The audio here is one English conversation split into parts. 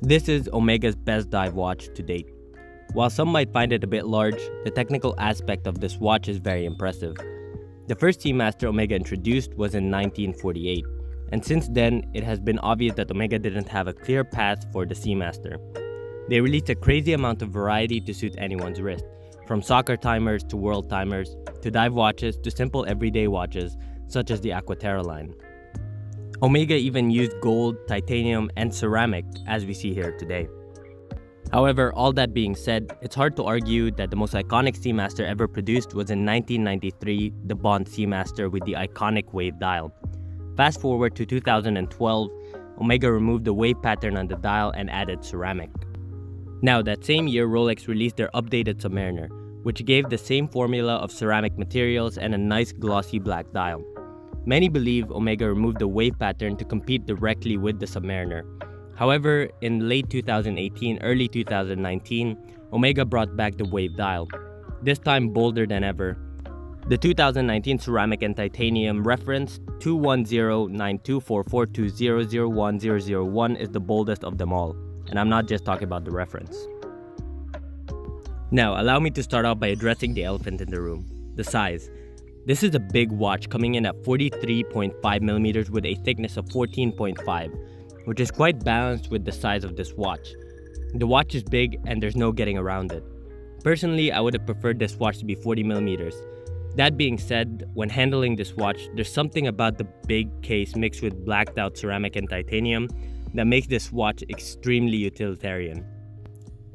This is Omega's best dive watch to date. While some might find it a bit large, the technical aspect of this watch is very impressive. The first Seamaster Omega introduced was in 1948, and since then, it has been obvious that Omega didn't have a clear path for the Seamaster. They released a crazy amount of variety to suit anyone's wrist, from soccer timers to world timers, to dive watches to simple everyday watches, such as the Aquaterra line. Omega even used gold, titanium, and ceramic, as we see here today. However, all that being said, it's hard to argue that the most iconic Seamaster ever produced was in 1993, the Bond Seamaster with the iconic wave dial. Fast forward to 2012, Omega removed the wave pattern on the dial and added ceramic. Now, that same year, Rolex released their updated Submariner, which gave the same formula of ceramic materials and a nice glossy black dial. Many believe Omega removed the wave pattern to compete directly with the Submariner. However, in late 2018, early 2019, Omega brought back the wave dial, this time bolder than ever. The 2019 ceramic and titanium reference 210924420010001 is the boldest of them all, and I'm not just talking about the reference. Now, allow me to start off by addressing the elephant in the room, the size. This is a big watch coming in at 43.5mm with a thickness of 14.5, which is quite balanced with the size of this watch. The watch is big and there's no getting around it. Personally, I would have preferred this watch to be 40mm. That being said, when handling this watch, there's something about the big case mixed with blacked out ceramic and titanium that makes this watch extremely utilitarian.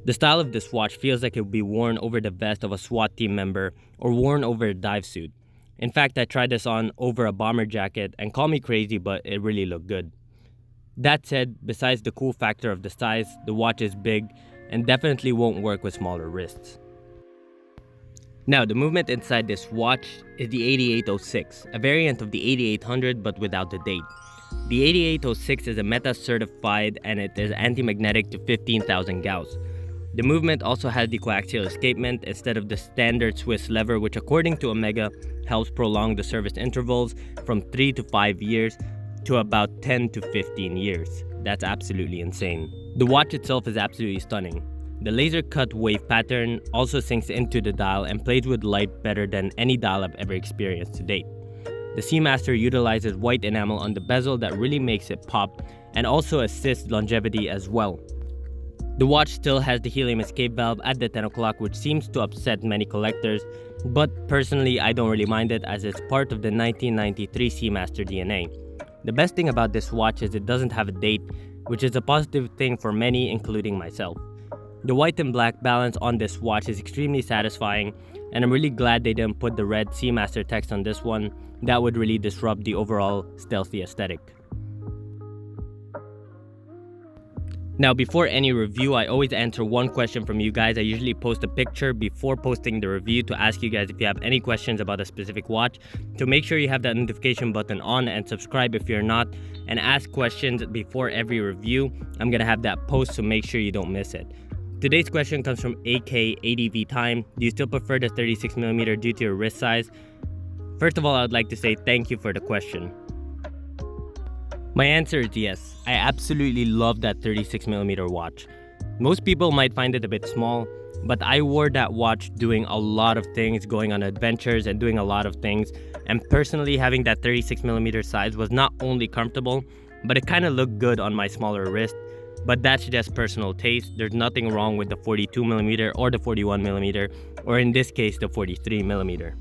The style of this watch feels like it would be worn over the vest of a SWAT team member or worn over a dive suit. In fact, I tried this on over a bomber jacket, and call me crazy, but it really looked good. That said, besides the cool factor of the size, the watch is big and definitely won't work with smaller wrists. Now, the movement inside this watch is the 8806, a variant of the 8800 but without the date. The 8806 is a META certified and it is anti-magnetic to 15,000 Gauss. The movement also has the coaxial escapement instead of the standard Swiss lever, which according to Omega helps prolong the service intervals from 3 to 5 years to about 10 to 15 years. That's absolutely insane. The watch itself is absolutely stunning. The laser cut wave pattern also sinks into the dial and plays with light better than any dial I've ever experienced to date. The Seamaster utilizes white enamel on the bezel that really makes it pop and also assists longevity as well. The watch still has the Helium escape valve at the 10 o'clock, which seems to upset many collectors, but personally I don't really mind it as it's part of the 1993 Seamaster DNA. The best thing about this watch is it doesn't have a date, which is a positive thing for many, including myself. The white and black balance on this watch is extremely satisfying, and I'm really glad they didn't put the red Seamaster text on this one. That would really disrupt the overall stealthy aesthetic. Now, before any review, I always answer one question from you guys. I usually post a picture before posting the review to ask you guys if you have any questions about a specific watch. So make sure you have that notification button on and subscribe if you're not, and ask questions before every review. I'm gonna have that post, so make sure you don't miss it. Today's question comes from AK80V Time. Do you still prefer the 36mm due to your wrist size? First of all, I would like to say thank you for the question. My answer is yes. I absolutely love that 36mm watch. Most people might find it a bit small, but I wore that watch doing a lot of things, going on adventures and doing a lot of things. And personally, having that 36mm size was not only comfortable, but it kind of looked good on my smaller wrist. But that's just personal taste. There's nothing wrong with the 42mm or the 41mm, or in this case, the 43mm.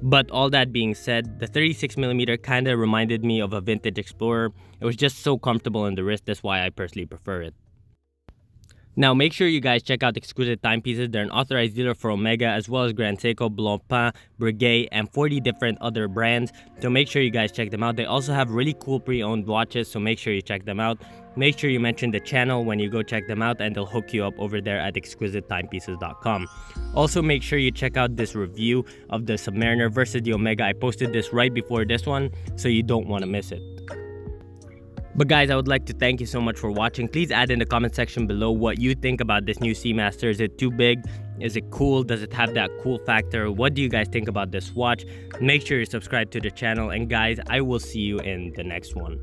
But all that being said, the 36mm kind of reminded me of a vintage Explorer. It was just so comfortable on the wrist, that's why I personally prefer it. Now, make sure you guys check out Exquisite Timepieces. They're an authorized dealer for Omega, as well as Grand Seiko, Blancpain, Breguet, and 40 different other brands. So make sure you guys check them out. They also have really cool pre-owned watches, so make sure you check them out. Make sure you mention the channel when you go check them out, and they'll hook you up over there at exquisitetimepieces.com. Also, make sure you check out this review of the Submariner versus the Omega. I posted this right before this one, so you don't want to miss it. But guys, I would like to thank you so much for watching. Please add in the comment section below what you think about this new Seamaster. Is it too big? Is it cool? Does it have that cool factor? What do you guys think about this watch? Make sure you subscribe to the channel, and guys, I will see you in the next one.